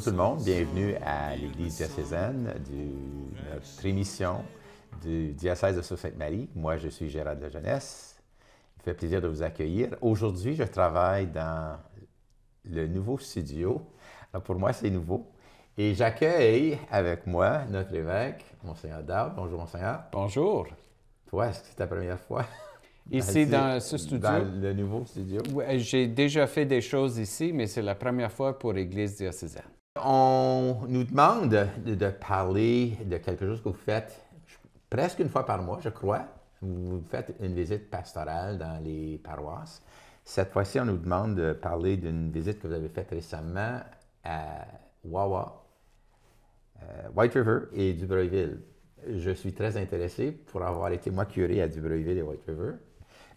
Bonjour tout le monde, bienvenue à l'Église diocésaine de notre émission du diocèse de Sault-Sainte-Marie. Moi, je suis Gérard de Jeunesse. Il me fait plaisir de vous accueillir. Aujourd'hui, je travaille dans le nouveau studio. Alors, pour moi, c'est nouveau. Et j'accueille avec moi notre évêque, Monseigneur Dowd. Bonjour, Monseigneur. Bonjour. Toi, est-ce que c'est ta première fois? Ici, dans ce studio? Dans le nouveau studio? Oui, j'ai déjà fait des choses ici, mais c'est la première fois pour l'Église diocésaine. On nous demande de parler de quelque chose que vous faites presque une fois par mois, je crois. Vous faites une visite pastorale dans les paroisses. Cette fois-ci, on nous demande de parler d'une visite que vous avez faite récemment à Wawa, White River et Dubreuilville. Je suis très intéressé pour avoir été, moi, curé à Dubreuilville et White River.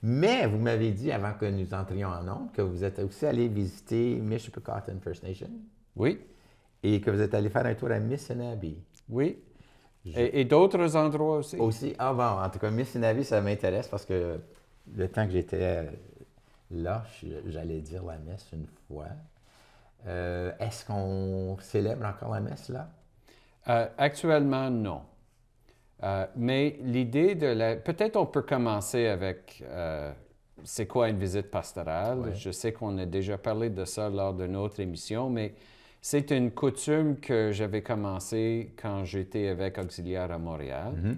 Mais vous m'avez dit, avant que nous entrions en ondes, que vous êtes aussi allé visiter Mishpecauton First Nation. Oui. Et que vous êtes allé faire un tour à Missinaba. Oui. Et d'autres endroits aussi? Aussi. Ah bon, en tout cas, Missinaba, ça m'intéresse parce que le temps que j'étais là, j'allais dire la messe une fois. Est-ce qu'on célèbre encore la messe là? Actuellement, non. Mais l'idée de la... Peut-être on peut commencer avec c'est quoi une visite pastorale. Ouais. Je sais qu'on a déjà parlé de ça lors de notre émission, mais c'est une coutume que j'avais commencé quand j'étais évêque auxiliaire à Montréal. Mm-hmm.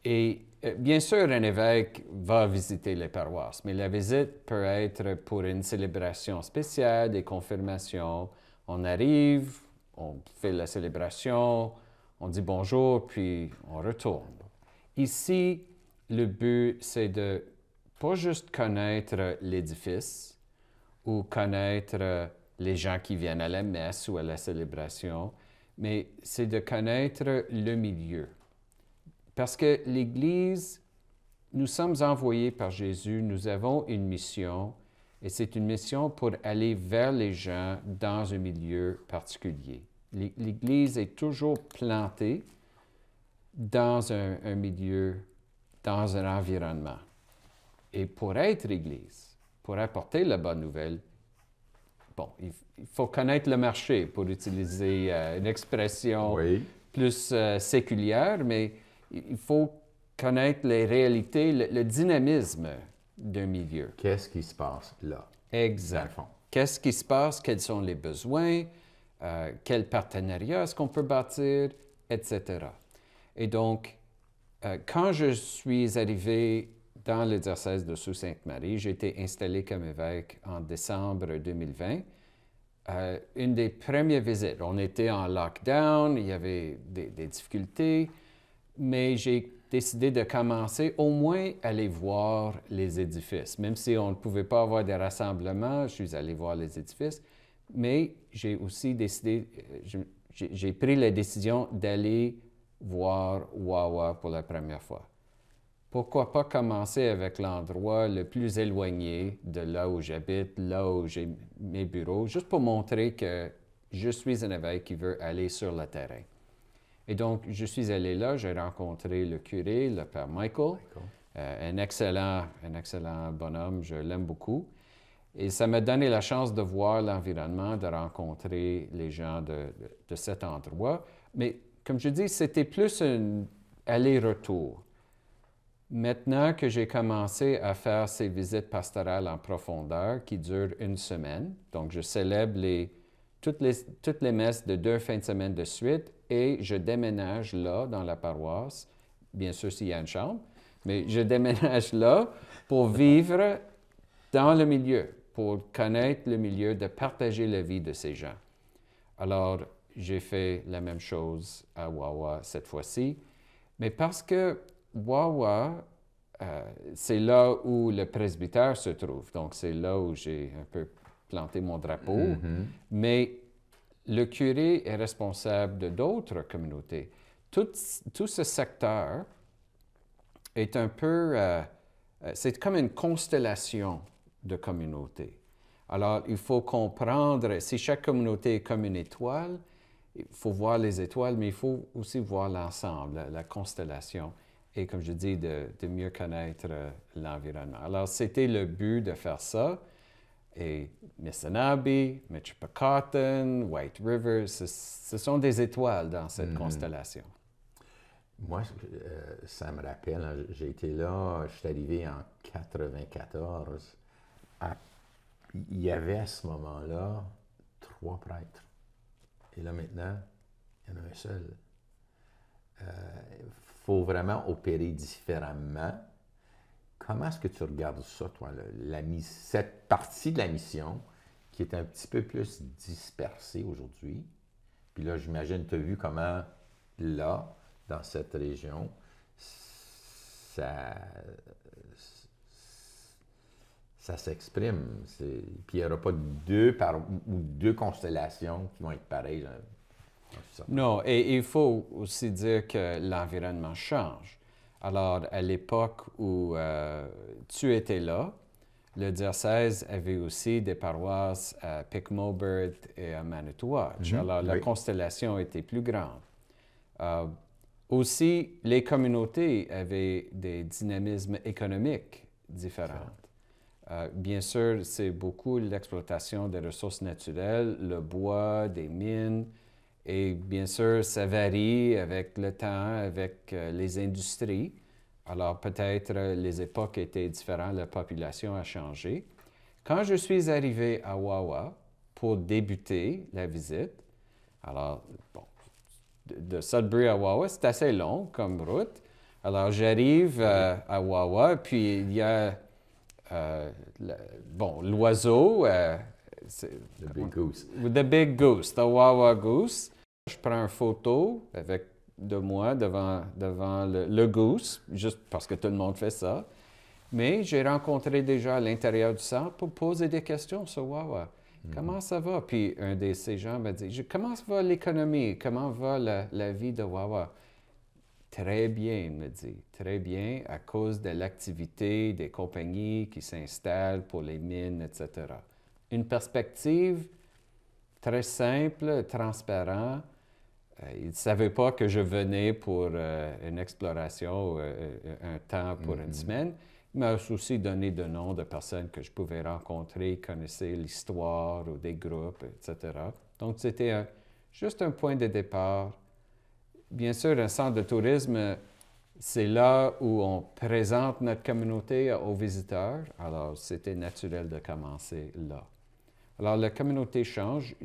Et bien sûr, un évêque va visiter les paroisses, mais la visite peut être pour une célébration spéciale, des confirmations. On arrive, on fait la célébration, on dit bonjour, puis on retourne. Ici, le but, c'est de pas juste connaître l'édifice ou connaître les gens qui viennent à la messe ou à la célébration, mais c'est de connaître le milieu. Parce que l'Église, nous sommes envoyés par Jésus, nous avons une mission, et c'est une mission pour aller vers les gens dans un milieu particulier. L'Église est toujours plantée dans un milieu, dans un environnement. Et pour être Église, pour apporter la bonne nouvelle, bon, il faut connaître le marché, pour utiliser une expression plus séculière, mais il faut connaître les réalités, le dynamisme d'un milieu. Qu'est-ce qui se passe là? Exact. Qu'est-ce qui se passe? Quels sont les besoins? Quel partenariat est-ce qu'on peut bâtir? Etc. Et donc, quand je suis arrivé dans le diocèse de Sault-Sainte-Marie, j'ai été installé comme évêque en décembre 2020. Une des premières visites, on était en lockdown, il y avait des difficultés, mais j'ai décidé de commencer au moins à aller voir les édifices. Même si on ne pouvait pas avoir des rassemblements, je suis allé voir les édifices, mais j'ai aussi décidé, j'ai pris la décision d'aller voir Wawa pour la première fois. Pourquoi pas commencer avec l'endroit le plus éloigné de là où j'habite, là où j'ai mes bureaux, juste pour montrer que je suis un évêque qui veut aller sur le terrain. Et donc, je suis allé là, j'ai rencontré le curé, le père Michael, un excellent bonhomme, je l'aime beaucoup. Et ça m'a donné la chance de voir l'environnement, de rencontrer les gens de cet endroit. Mais comme je dis, c'était plus un aller-retour. Maintenant que j'ai commencé à faire ces visites pastorales en profondeur qui durent une semaine, donc je célèbre toutes les messes de 2 fins de semaine de suite et je déménage là, dans la paroisse, bien sûr s'il y a une chambre, mais je déménage là pour vivre dans le milieu, pour connaître le milieu, de partager la vie de ces gens. Alors, j'ai fait la même chose à Wawa cette fois-ci, mais parce que Wawa, c'est là où le presbytère se trouve, donc c'est là où j'ai un peu planté mon drapeau, mais le curé est responsable de d'autres communautés. Tout ce secteur est un peu, c'est comme une constellation de communautés. Alors, il faut comprendre, si chaque communauté est comme une étoile, il faut voir les étoiles, mais il faut aussi voir l'ensemble, la constellation. Et comme je dis, de mieux connaître l'environnement. Alors, c'était le but de faire ça. Et Missinaba, Michipicoten, White River, ce sont des étoiles dans cette constellation. Moi, ça me rappelle, hein, j'ai été là, je suis arrivé en 94. Il y avait à ce moment-là 3 prêtres. Et là maintenant, il y en a un seul. Il faut vraiment opérer différemment. Comment est-ce que tu regardes ça, toi, cette partie de la mission qui est un petit peu plus dispersée aujourd'hui? Puis là, j'imagine, tu as vu comment, là, dans cette région, ça s'exprime. Puis il n'y aura pas deux constellations qui vont être pareilles. Non, et il faut aussi dire que l'environnement change. Alors, à l'époque où tu étais là, le diocèse avait aussi des paroisses à Pic-Maubert et à Manitouwadge. Alors, la constellation était plus grande. Aussi, les communautés avaient des dynamismes économiques différents. Bien sûr, c'est beaucoup l'exploitation des ressources naturelles, le bois, des mines, et bien sûr, ça varie avec le temps, avec les industries. Alors peut-être les époques étaient différentes, la population a changé. Quand je suis arrivé à Wawa pour débuter la visite, alors, bon, de Sudbury à Wawa, c'est assez long comme route. Alors j'arrive à Wawa, puis il y a l'oiseau. The Big Goose. The Big Goose, the Wawa Goose. Je prends une photo de moi devant le goose, juste parce que tout le monde fait ça. Mais j'ai rencontré déjà à l'intérieur du centre pour poser des questions sur Wawa. Comment ça va? Puis un de ces gens m'a dit, comment va l'économie? Comment va la vie de Wawa? Très bien, il me dit. Très bien, à cause de l'activité des compagnies qui s'installent pour les mines, etc. Une perspective très simple, transparente. Il ne savait pas que je venais pour une exploration, un temps pour une semaine. Il m'a aussi donné de noms de personnes que je pouvais rencontrer, connaissaient l'histoire ou des groupes, etc. Donc, c'était juste un point de départ. Bien sûr, un centre de tourisme, c'est là où on présente notre communauté aux visiteurs. Alors, c'était naturel de commencer là. Alors, la communauté change.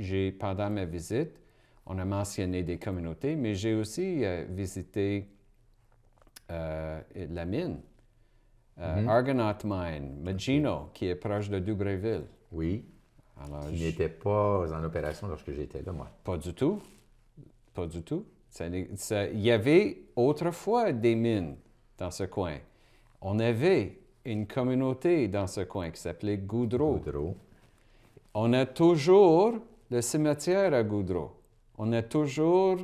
Pendant ma visite, on a mentionné des communautés, mais j'ai aussi visité la mine, Argonaut Mine, Magino, qui est proche de Dubreuilville. Oui. Alors, qui n'était pas en opération lorsque j'étais là, moi. Pas du tout. Pas du tout. Il y avait autrefois des mines dans ce coin. On avait une communauté dans ce coin qui s'appelait Goudreau. On a toujours le cimetière à Goudreau. On a toujours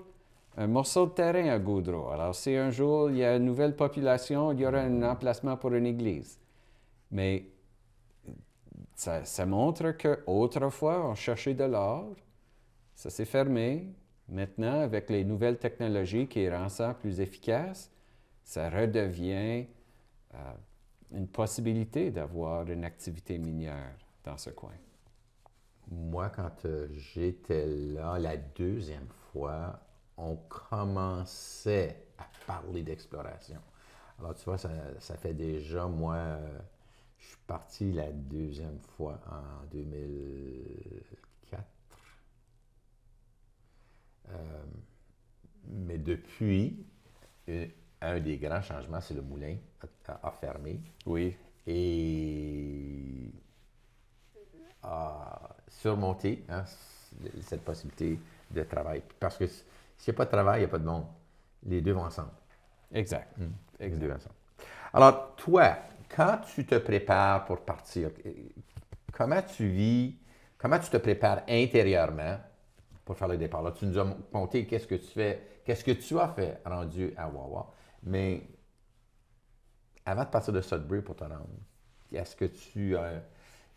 un morceau de terrain à Goudreau. Alors, si un jour il y a une nouvelle population, il y aura un emplacement pour une église. Mais ça montre qu'autrefois, on cherchait de l'or. Ça s'est fermé. Maintenant, avec les nouvelles technologies qui rendent ça plus efficace, ça redevient une possibilité d'avoir une activité minière dans ce coin. Moi, quand j'étais là la deuxième fois, on commençait à parler d'exploration. Alors, tu vois, ça fait déjà, moi, je suis parti la deuxième fois en 2004. Mais depuis, un des grands changements, c'est le moulin a fermé. Oui. Et a surmonté cette possibilité de travail. Parce que s'il n'y a pas de travail, il n'y a pas de monde. Les deux vont ensemble. Exact. Les deux ensemble. Alors, toi, quand tu te prépares pour partir, comment tu te prépares intérieurement pour faire le départ? Là, tu nous as montré qu'est-ce que tu as fait rendu à Wawa. Mais avant de partir de Sudbury pour te rendre, est-ce que tu as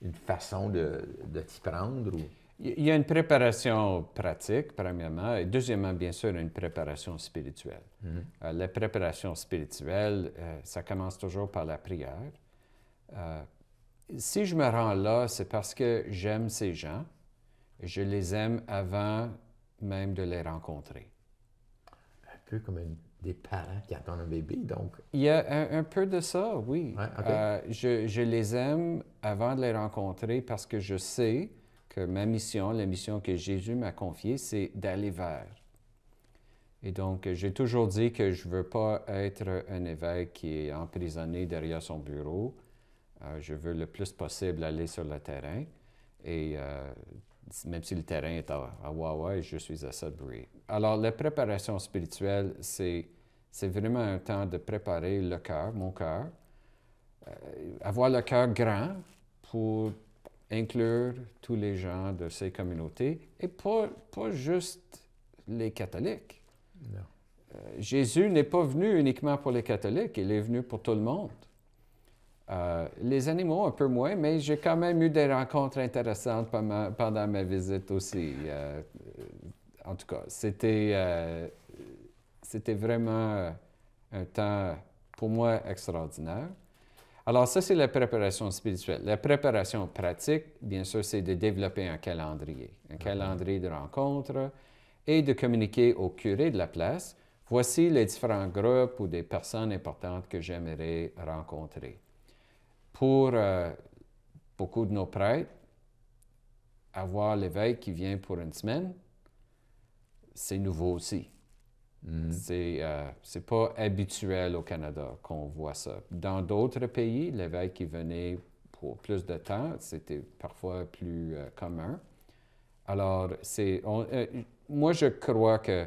une façon de t'y prendre? Ou? Il y a une préparation pratique, premièrement, et deuxièmement, bien sûr, une préparation spirituelle. La préparation spirituelle, ça commence toujours par la prière. si je me rends là, c'est parce que j'aime ces gens. Je les aime avant même de les rencontrer. Un peu comme des parents qui attendent un bébé, donc. Il y a un peu de ça, oui. Ouais, OK. Je les aime avant de les rencontrer parce que je sais que ma mission, la mission que Jésus m'a confiée, c'est d'aller vers. Et donc, j'ai toujours dit que je ne veux pas être un évêque qui est emprisonné derrière son bureau. Je veux le plus possible aller sur le terrain. Et même si le terrain est à Wawa, je suis à Sudbury. Alors, la préparation spirituelle, c'est vraiment un temps de préparer le cœur, mon cœur, avoir le cœur grand pour inclure tous les gens de ces communautés et pas juste les catholiques. Non. Jésus n'est pas venu uniquement pour les catholiques, il est venu pour tout le monde. Les animaux, un peu moins, mais j'ai quand même eu des rencontres intéressantes pendant ma visite aussi. En tout cas, c'était vraiment un temps, pour moi, extraordinaire. Alors, ça, c'est la préparation spirituelle. La préparation pratique, bien sûr, c'est de développer un calendrier de rencontres et de communiquer au curé de la place. Voici les différents groupes ou des personnes importantes que j'aimerais rencontrer. Pour beaucoup de nos prêtres, avoir l'évêque qui vient pour une semaine, c'est nouveau aussi. C'est pas habituel au Canada qu'on voit ça. Dans d'autres pays, l'évêque qui venait pour plus de temps, c'était parfois plus commun. Alors, moi, je crois que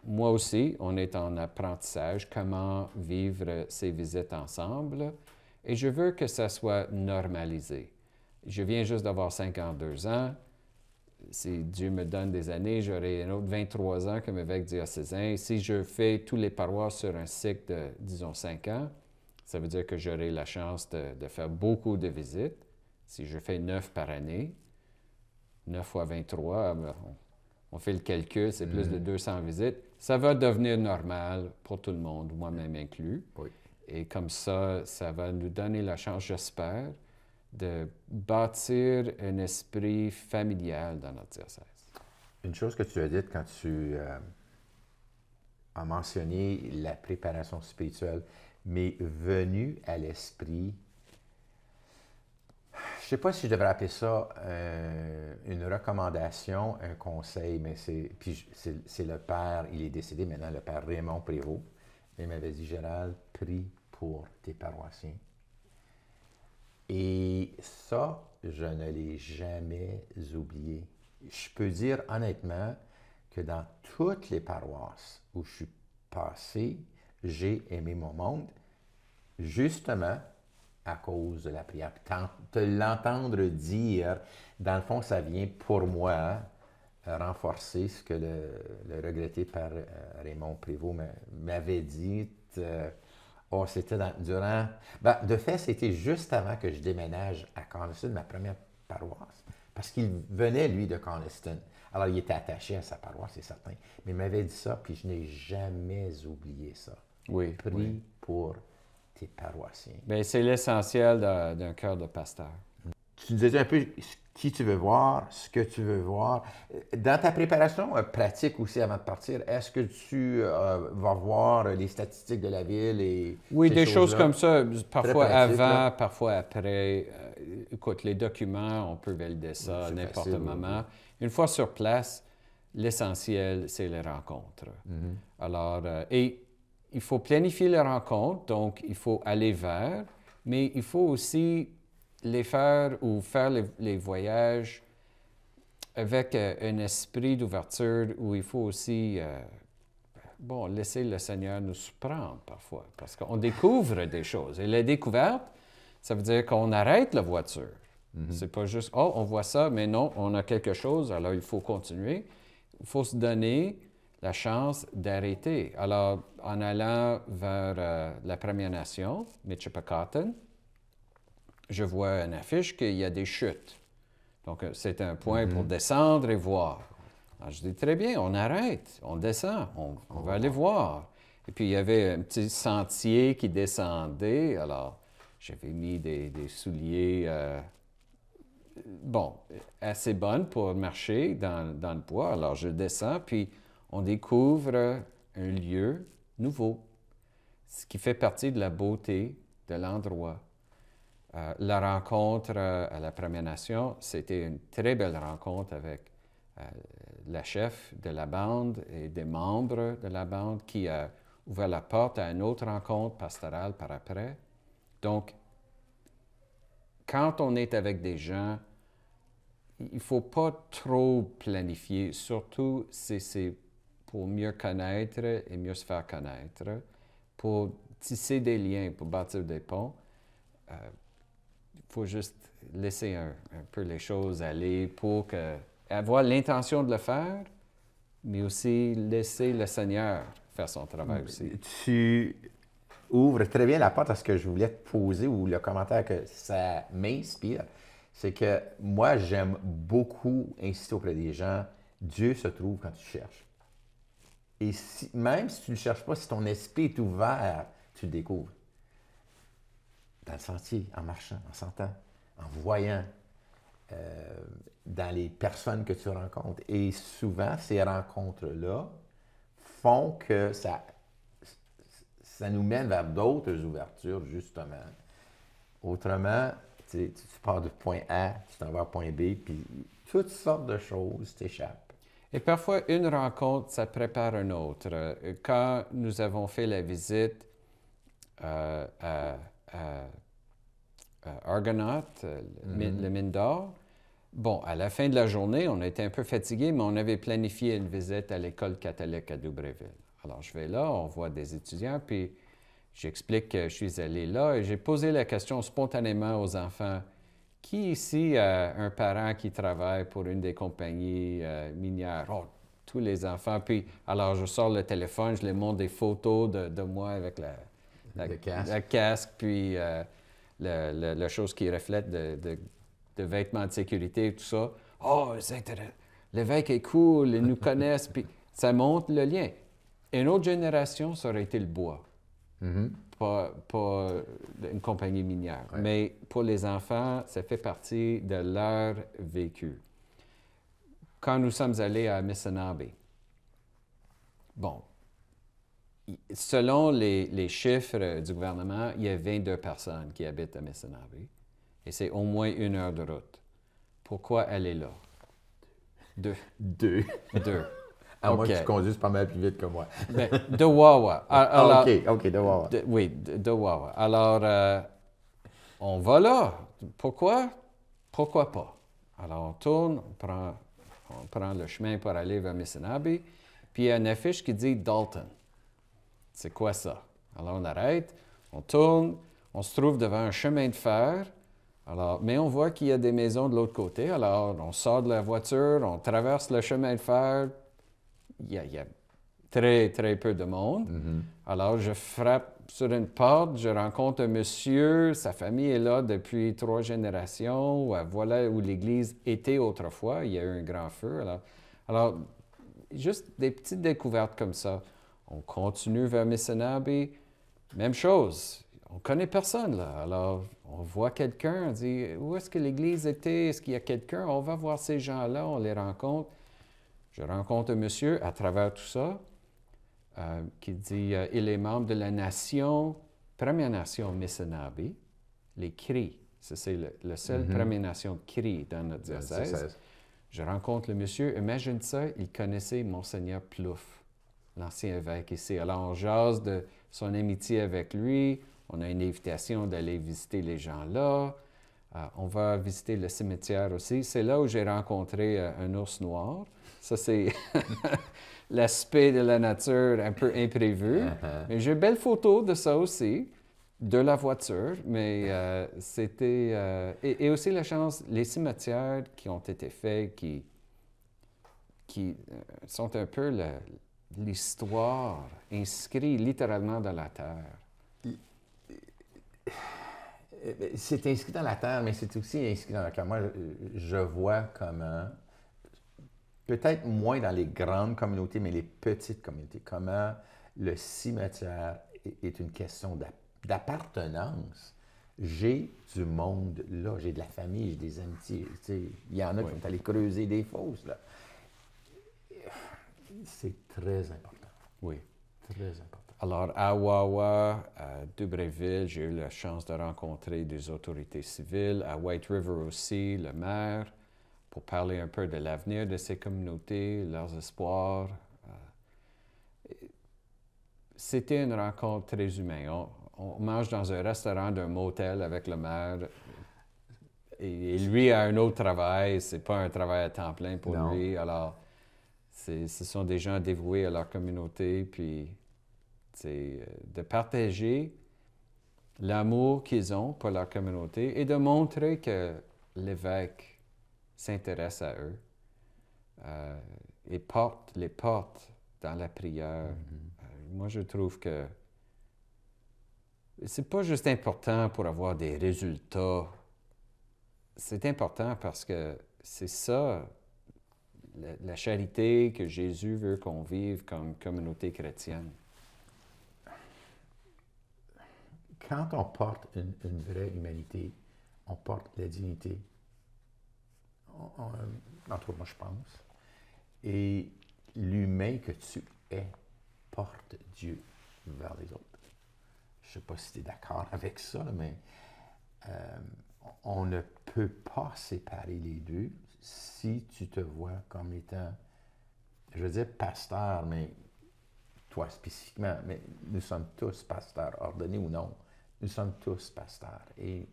moi aussi, on est en apprentissage, comment vivre ces visites ensemble. Et je veux que ça soit normalisé. Je viens juste d'avoir 52 ans. Si Dieu me donne des années, j'aurai un autre 23 ans comme évêque diocésain. Si je fais tous les paroisses sur un cycle de, disons, 5 ans, ça veut dire que j'aurai la chance de faire beaucoup de visites. Si je fais 9 par année, 9 fois 23, on fait le calcul, c'est plus de 200 visites. Ça va devenir normal pour tout le monde, moi-même inclus. Oui. Et comme ça va nous donner la chance, j'espère, de bâtir un esprit familial dans notre diocèse. Une chose que tu as dite quand tu as mentionné la préparation spirituelle m'est venue à l'esprit. Je ne sais pas si je devrais appeler ça une recommandation, un conseil, mais c'est le père, il est décédé maintenant, le père Raymond Prévost. Il m'avait dit, Gérald, prie pour tes paroissiens. Et ça, je ne l'ai jamais oublié. Je peux dire honnêtement que dans toutes les paroisses où je suis passé, j'ai aimé mon monde, justement à cause de la prière. De l'entendre dire, dans le fond, ça vient pour moi renforcer ce que le regretté père Raymond Prévost m'avait dit. C'était durant... de fait, c'était juste avant que je déménage à Coniston, ma première paroisse, parce qu'il venait, lui, de Coniston. Alors, il était attaché à sa paroisse, c'est certain. Mais il m'avait dit ça, puis je n'ai jamais oublié ça. Oui. Prie pour tes paroissiens. Bien, c'est l'essentiel d'un cœur de pasteur. Tu nous disais un peu qui tu veux voir, ce que tu veux voir. Dans ta préparation pratique aussi avant de partir, est-ce que tu vas voir les statistiques de la ville et oui, ces des choses comme ça, parfois pratique, avant, là. Parfois après. Écoute, les documents, on peut valider ça à n'importe facile, moment. oui. Une fois sur place, l'essentiel, c'est les rencontres. Alors, et il faut planifier les rencontres, donc il faut aller vers, mais il faut aussi les faire ou faire les voyages avec un esprit d'ouverture où il faut aussi laisser le Seigneur nous surprendre parfois, parce qu'on découvre des choses. Et la découverte, ça veut dire qu'on arrête la voiture. C'est pas juste, on voit ça, mais non, on a quelque chose, alors il faut continuer. Il faut se donner la chance d'arrêter. Alors, en allant vers la Première Nation, Michipacotton, je vois une affiche qu'il y a des chutes. Donc, c'est un point pour descendre et voir. Alors, je dis, très bien, on arrête, on descend, on va aller voir. Et puis, il y avait un petit sentier qui descendait. Alors, J'avais mis des souliers, bon, assez bonnes pour marcher dans le bois. Alors, je descends, puis on découvre un lieu nouveau, ce qui fait partie de la beauté de l'endroit. La rencontre à la Première Nation, c'était une très belle rencontre avec la chef de la bande et des membres de la bande qui a ouvert la porte à une autre rencontre pastorale par après. Donc, quand on est avec des gens, il ne faut pas trop planifier, surtout si c'est pour mieux connaître et mieux se faire connaître, pour tisser des liens, pour bâtir des ponts. Il faut juste laisser un peu les choses aller pour avoir l'intention de le faire, mais aussi laisser le Seigneur faire son travail aussi. Tu ouvres très bien la porte à ce que je voulais te poser ou le commentaire que ça m'inspire. C'est que moi, j'aime beaucoup insister auprès des gens, Dieu se trouve quand tu cherches. Et même si tu ne le cherches pas, si ton esprit est ouvert, tu le découvres. Dans le sentier, en marchant, en sentant, en voyant, dans les personnes que tu rencontres. Et souvent, ces rencontres-là font que ça nous mène vers d'autres ouvertures, justement. Autrement, tu pars du point A, tu t'en vas au point B, puis toutes sortes de choses t'échappent. Et parfois, une rencontre, ça prépare une autre. Quand nous avons fait la visite à Argonaut, le mine d'or, bon, à la fin de la journée, on était un peu fatigués, mais on avait planifié une visite à l'école catholique à Dubreuilville. Alors, je vais là, on voit des étudiants, puis j'explique que je suis allé là et j'ai posé la question spontanément aux enfants. Qui ici a un parent qui travaille pour une des compagnies minières? Oh, tous les enfants. Puis, alors, je sors le téléphone, je les montre des photos de moi avec le casque, puis la chose qui reflète de vêtements de sécurité et tout ça. Oh, c'est intéressant. L'évêque est cool, ils nous connaissent, puis ça montre le lien. Une autre génération, ça aurait été le bois. Pas une compagnie minière. Ouais. Mais pour les enfants, ça fait partie de leur vécu. Quand nous sommes allés à Missinaba, bon, selon les chiffres du gouvernement, il y a 22 personnes qui habitent à Missinaba. Et c'est au moins 1 heure de route. Pourquoi aller là? Deux. À moins que tu conduises pas mal plus vite que moi. Bien, de Wawa. Alors, OK, de Wawa. Oui, de Wawa. Alors, on va là. Pourquoi? Pourquoi pas? Alors, on tourne, on prend le chemin pour aller vers Missinaba, puis il y a une affiche qui dit Dalton. C'est quoi ça? Alors, on arrête, on tourne, on se trouve devant un chemin de fer. Alors, mais on voit qu'il y a des maisons de l'autre côté. Alors, on sort de la voiture, on traverse le chemin de fer. Il y a très, très peu de monde. Alors, je frappe sur une porte, je rencontre un monsieur, sa famille est là depuis 3 générations. Voilà où l'église était autrefois. Il y a eu un grand feu. Alors juste des petites découvertes comme ça. On continue vers Missinaba. Même chose. On ne connaît personne, là. Alors, on voit quelqu'un, on dit « Où est-ce que l'église était? Est-ce qu'il y a quelqu'un? » On va voir ces gens-là, on les rencontre. Je rencontre un monsieur à travers tout ça qui dit il est membre de la nation, Première Nation Missinaba, les Cris. C'est le seul Première Nation Cris dans notre diocèse. Je rencontre le monsieur. Imagine ça, il connaissait Monseigneur Plouffe, l'ancien évêque ici. Alors, on jase de son amitié avec lui. On a une invitation d'aller visiter les gens là. On va visiter le cimetière aussi. C'est là où j'ai rencontré un ours noir. Ça, c'est l'aspect de la nature un peu imprévu. Mais j'ai une belle photo de ça aussi, de la voiture. Mais c'était... et aussi la chance, les cimetières qui ont été faits, qui sont un peu l'histoire inscrite littéralement dans la terre. C'est inscrit dans la terre, mais c'est aussi inscrit dans le cœur. Moi, je vois comment, peut-être moins dans les grandes communautés, mais les petites communautés, comment le cimetière est une question d'appartenance J'ai du monde là, j'ai de la famille, j'ai des amitiés. Tu sais, il y en a qui sont allés creuser des fosses, là. C'est très important. Oui. Très important. Alors, à Wawa, à Dubreuilville, j'ai eu la chance de rencontrer des autorités civiles. À White River aussi, le maire, pour parler un peu de l'avenir de ces communautés, leurs espoirs. C'était une rencontre très humaine. On mange dans un restaurant d'un motel avec le maire. Et lui a un autre travail. C'est pas un travail à temps plein pour Non. lui. Alors, ce sont des gens dévoués à leur communauté. Puis, de partager l'amour qu'ils ont pour leur communauté et de montrer que l'évêque s'intéresse à eux et les porte dans la prière. Moi, je trouve que c'est pas juste important pour avoir des résultats. C'est important parce que c'est ça, la charité que Jésus veut qu'on vive comme communauté chrétienne. Quand on porte une vraie humanité, on porte la dignité. En tout cas, moi, je pense. Et l'humain que tu es porte Dieu vers les autres. Je ne sais pas si tu es d'accord avec ça, mais on ne peut pas séparer les deux si tu te vois comme étant, je veux dire pasteur, mais toi spécifiquement, mais nous sommes tous pasteurs, ordonnés ou non. Nous sommes tous pasteurs et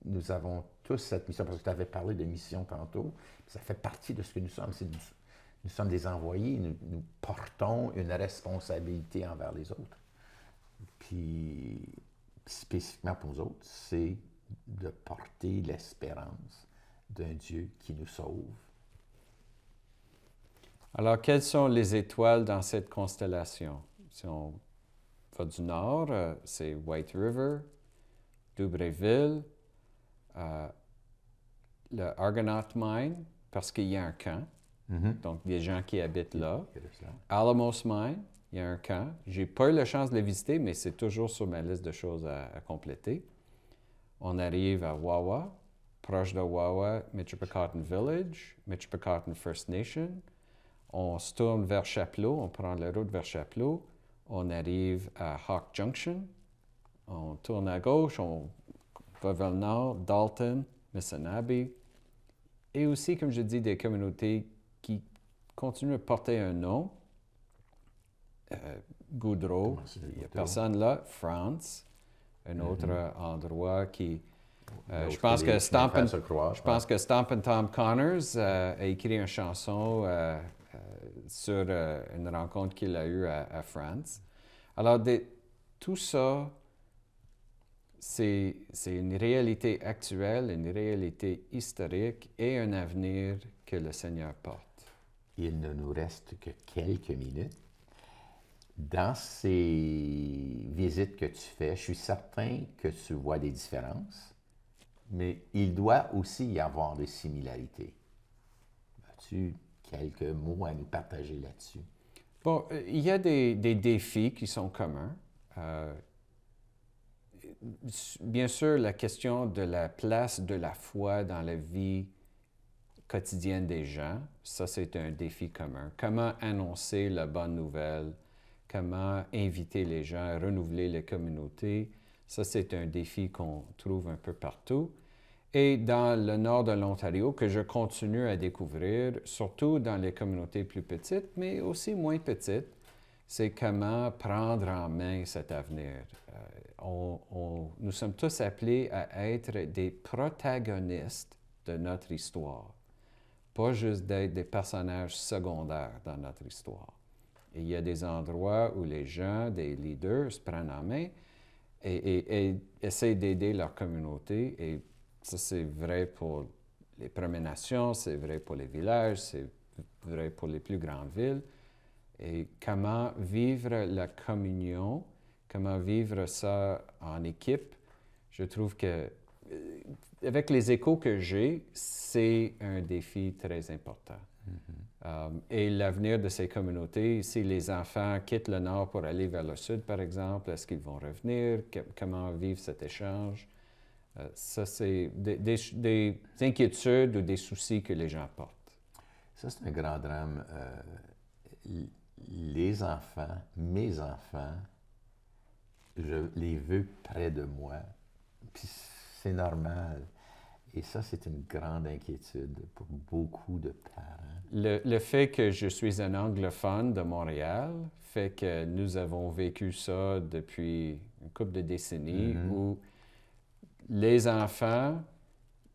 nous avons tous cette mission, parce que tu avais parlé de mission tantôt, ça fait partie de ce que nous sommes. Nous sommes des envoyés, nous portons une responsabilité envers les autres. Puis, spécifiquement pour nous autres, c'est de porter l'espérance d'un Dieu qui nous sauve. Alors, quelles sont les étoiles dans cette constellation? Si on va du nord, c'est White River, Dubreuilville, le Argonaut Mine, parce qu'il y a un camp, donc des gens qui habitent là. Alamos Mine, il y a un camp. Je n'ai pas eu la chance de le visiter, mais c'est toujours sur ma liste de choses à compléter. On arrive à Wawa, proche de Wawa, Michipicoten Village, Michipicoten First Nation. On se tourne vers Chapleau, on prend la route vers Chapleau. On arrive à Hawk Junction. On tourne à gauche, on va vers le nord, Dalton, Missinaba. Et aussi, comme je dis, des communautés qui continuent à porter un nom. Goudreau, il n'y a personne là. France, un autre endroit qui... je pense que Stampin' Tom Connors a écrit une chanson sur une rencontre qu'il a eue à France. Alors, tout ça, c'est une réalité actuelle, une réalité historique et un avenir que le Seigneur porte. Il ne nous reste que quelques minutes. Dans ces visites que tu fais, je suis certain que tu vois des différences, mais il doit aussi y avoir des similarités. As-tu quelques mots à nous partager là-dessus? Bon, il y a des défis qui sont communs. Bien sûr, la question de la place de la foi dans la vie quotidienne des gens, ça c'est un défi commun. Comment annoncer la bonne nouvelle? Comment inviter les gens à renouveler les communautés? Ça c'est un défi qu'on trouve un peu partout. Et dans le nord de l'Ontario, que je continue à découvrir, surtout dans les communautés plus petites, mais aussi moins petites, c'est comment prendre en main cet avenir. Nous sommes tous appelés à être des protagonistes de notre histoire, pas juste d'être des personnages secondaires dans notre histoire. Et il y a des endroits où les gens, des leaders, se prennent en main et essayent d'aider leur communauté. Et ça, c'est vrai pour les Premières Nations, c'est vrai pour les villages, c'est vrai pour les plus grandes villes. Et comment vivre la communion, comment vivre ça en équipe, je trouve que, avec les échos que j'ai, c'est un défi très important. Et l'avenir de ces communautés, si les enfants quittent le Nord pour aller vers le Sud, par exemple, est-ce qu'ils vont revenir? Comment vivre cet échange? Ça, c'est des inquiétudes ou des soucis que les gens portent. Ça, c'est un grand drame. Les enfants, mes enfants, je les veux près de moi. Puis c'est normal. Et ça, c'est une grande inquiétude pour beaucoup de parents. Le fait que je suis un anglophone de Montréal fait que nous avons vécu ça depuis une couple de décennies où les enfants,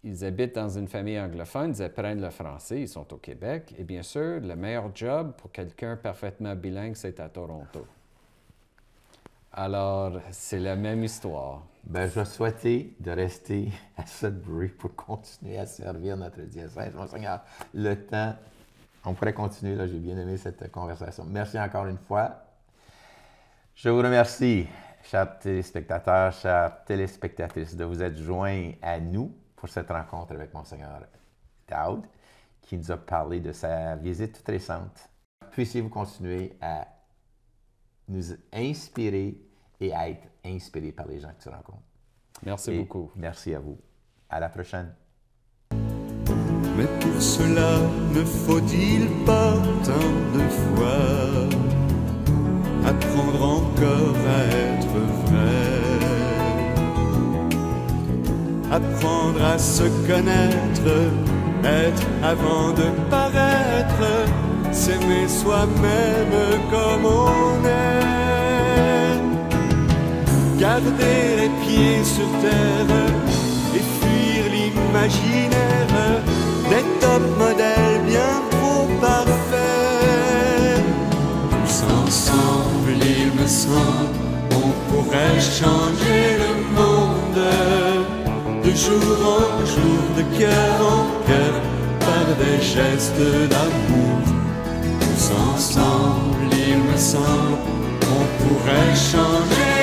ils habitent dans une famille anglophone, ils apprennent le français, ils sont au Québec. Et bien sûr, le meilleur job pour quelqu'un parfaitement bilingue, c'est à Toronto. Alors, c'est la même histoire. Bien, je vais souhaiter de rester à Sudbury pour continuer à servir notre diocèse. Monseigneur, le temps, on pourrait continuer, là, j'ai bien aimé cette conversation. Merci encore une fois. Je vous remercie, chers téléspectateurs, chères téléspectatrices, de vous être joints à nous pour cette rencontre avec Monseigneur Dowd, qui nous a parlé de sa visite toute récente. Puissiez-vous continuer à nous inspirer et à être inspiré par les gens que tu rencontres. Merci beaucoup. Merci à vous. À la prochaine. Mais pour cela, ne faut-il pas tant de fois apprendre encore à être vrai, apprendre à se connaître, être avant de paraître, s'aimer soi-même comme on est. Garder les pieds sur terre et fuir l'imaginaire des top modèles bien trop parfaits. Tous ensemble, il me semble, on pourrait changer le monde de jour en jour, de cœur en cœur, par des gestes d'amour. Tous ensemble, il me semble, on pourrait changer